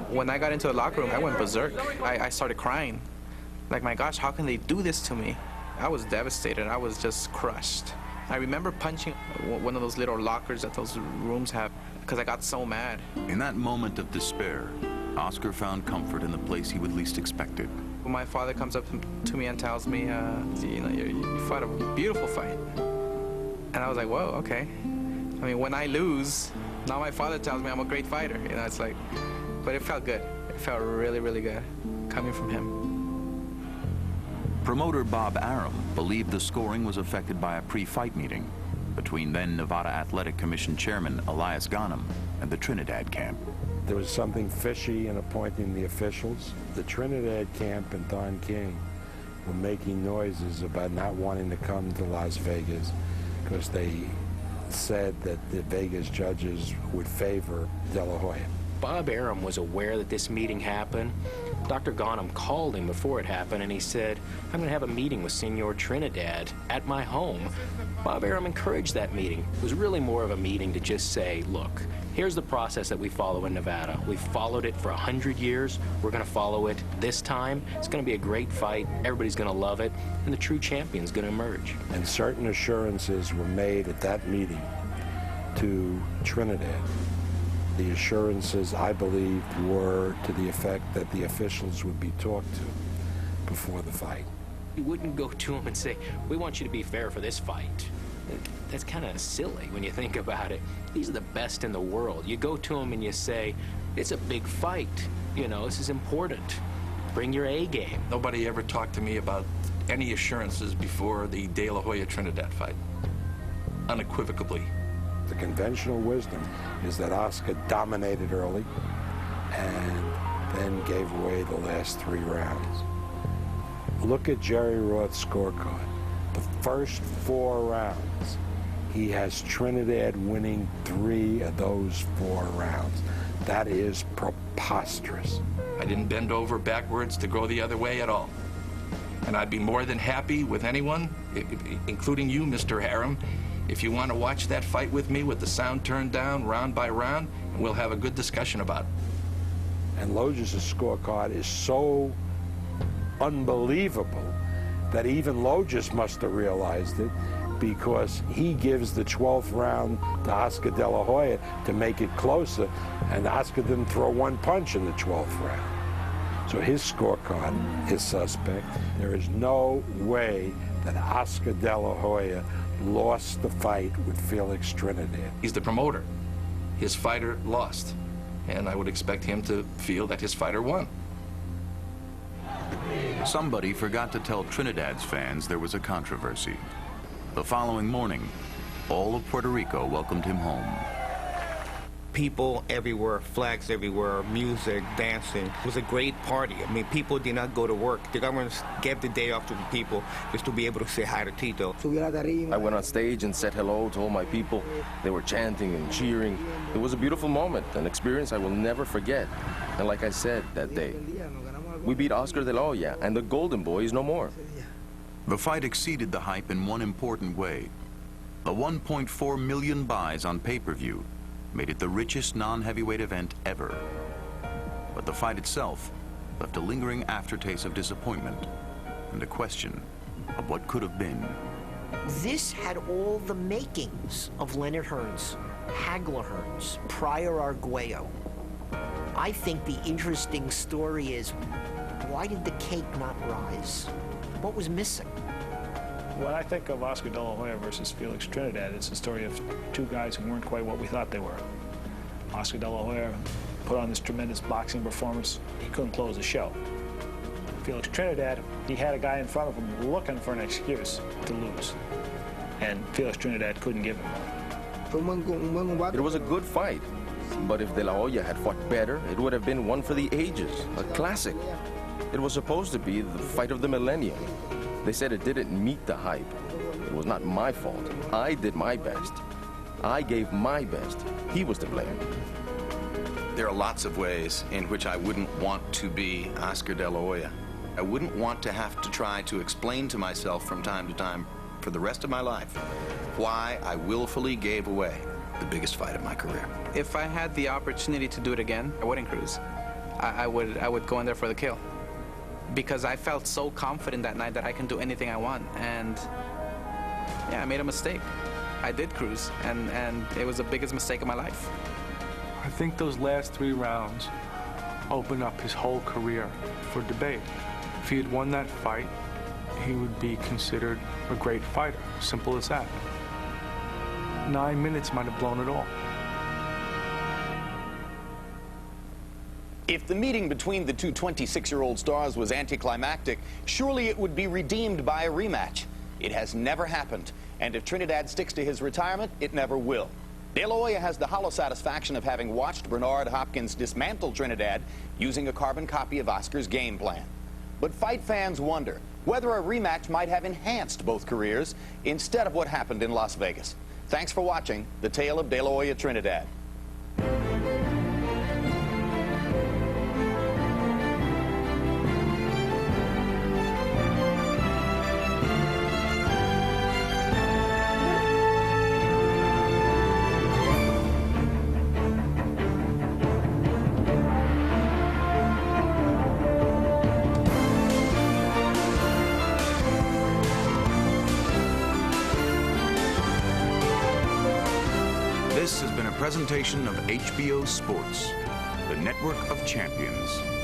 When I got into the locker room, I went berserk. I started crying. Like, my gosh, how can they do this to me? I was devastated. I was just crushed. I remember punching one of those little lockers that those rooms have because I got so mad. In that moment of despair, Oscar found comfort in the place he would least expect it. My father comes up to me and tells me, you know, you fought a beautiful fight. And I was like, whoa, okay. I mean, when I lose, now my father tells me I'm a great fighter. You know, it's like, but it felt good. It felt really, really good coming from him. Promoter Bob Arum believed the scoring was affected by a pre-fight meeting between then Nevada Athletic Commission Chairman Elias Ghanem and the Trinidad camp. There was something fishy in appointing the officials. The Trinidad camp and Don King were making noises about not wanting to come to Las Vegas because they said that the Vegas judges would favor De La Hoya. Bob Arum was aware that this meeting happened. Dr. Ghanem called him before it happened and he said, I'm going to have a meeting with Senor Trinidad at my home. Bob Arum encouraged that meeting. It was really more of a meeting to just say, look, here's the process that we follow in Nevada. We've followed it for 100 years. We're going to follow it this time. It's going to be a great fight. Everybody's going to love it. And the true champion's going to emerge. And certain assurances were made at that meeting to Trinidad. The assurances, I believed, were to the effect that the officials would be talked to before the fight. You wouldn't go to him and say, we want you to be fair for this fight. That's kind of silly when you think about it. These are the best in the world. You go to him and you say, it's a big fight. You know, this is important. Bring your A game. Nobody ever talked to me about any assurances before the De La Hoya Trinidad fight. Unequivocally. The conventional wisdom is that Oscar dominated early and then gave away the last 3 rounds. Look at Jerry Roth's scorecard. The first 4 rounds, he has Trinidad winning 3 of those 4 rounds. That is preposterous. I didn't bend over backwards to go the other way at all. And I'd be more than happy with anyone, including you, Mr. Arum, if you want to watch that fight with me with the sound turned down round by round, and we'll have a good discussion about it. And Logis' scorecard is so unbelievable that even Logis must have realized it, because he gives the 12th round to Oscar De La Hoya to make it closer, and Oscar didn't throw 1 punch in the 12th round. So his scorecard is suspect. There is no way that Oscar De La Hoya lost the fight with Felix Trinidad. He's the promoter. His fighter lost, and I would expect him to feel that his fighter won. Somebody forgot to tell Trinidad's fans there was a controversy. The following morning, all of Puerto Rico welcomed him home. People everywhere, flags everywhere, music, dancing. It was a great party. I mean, people did not go to work. The government gave the day off to the people just to be able to say hi to Tito. I went on stage and said hello to all my people. They were chanting and cheering. It was a beautiful moment, an experience I will never forget. And like I said that day, we beat Oscar De La Hoya, and the Golden Boy is no more. The fight exceeded the hype in one important way. The 1.4 million buys on pay-per-view made it the richest non-heavyweight event ever. But the fight itself left a lingering aftertaste of disappointment and a question of what could have been. This had all the makings of Leonard Hearns, Hagler Hearns, Pryor Arguello. I think the interesting story is, why did the cake not rise? What was missing? When I think of Oscar De La Hoya versus Felix Trinidad, it's the story of 2 guys who weren't quite what we thought they were. Oscar De La Hoya put on this tremendous boxing performance. He couldn't close the show. Felix Trinidad, he had a guy in front of him looking for an excuse to lose. And Felix Trinidad couldn't give him one. It was a good fight, but if De La Hoya had fought better, it would have been one for the ages, a classic. It was supposed to be the fight of the millennium. They said it didn't meet the hype. It was not my fault. I did my best. I gave my best. He was to blame. There are lots of ways in which I wouldn't want to be Oscar De La Hoya. I wouldn't want to have to try to explain to myself from time to time for the rest of my life why I willfully gave away the biggest fight of my career. If I had the opportunity to do it again, I wouldn't cruise. I would go in there for the kill. Because I felt so confident that night that I can do anything I want. And yeah, I made a mistake. I did cruise, and it was the biggest mistake of my life. I think those last 3 rounds opened up his whole career for debate. If he had won that fight, he would be considered a great fighter. Simple as that. 9 minutes might have blown it all. If the meeting between the two 26-year-old stars was anticlimactic, surely it would be redeemed by a rematch. It has never happened, and if Trinidad sticks to his retirement, it never will. De La Hoya has the hollow satisfaction of having watched Bernard Hopkins dismantle Trinidad using a carbon copy of Oscar's game plan. But fight fans wonder whether a rematch might have enhanced both careers instead of what happened in Las Vegas. Thanks for watching The Tale of De La Hoya Trinidad. This has been a presentation of HBO Sports, the network of champions.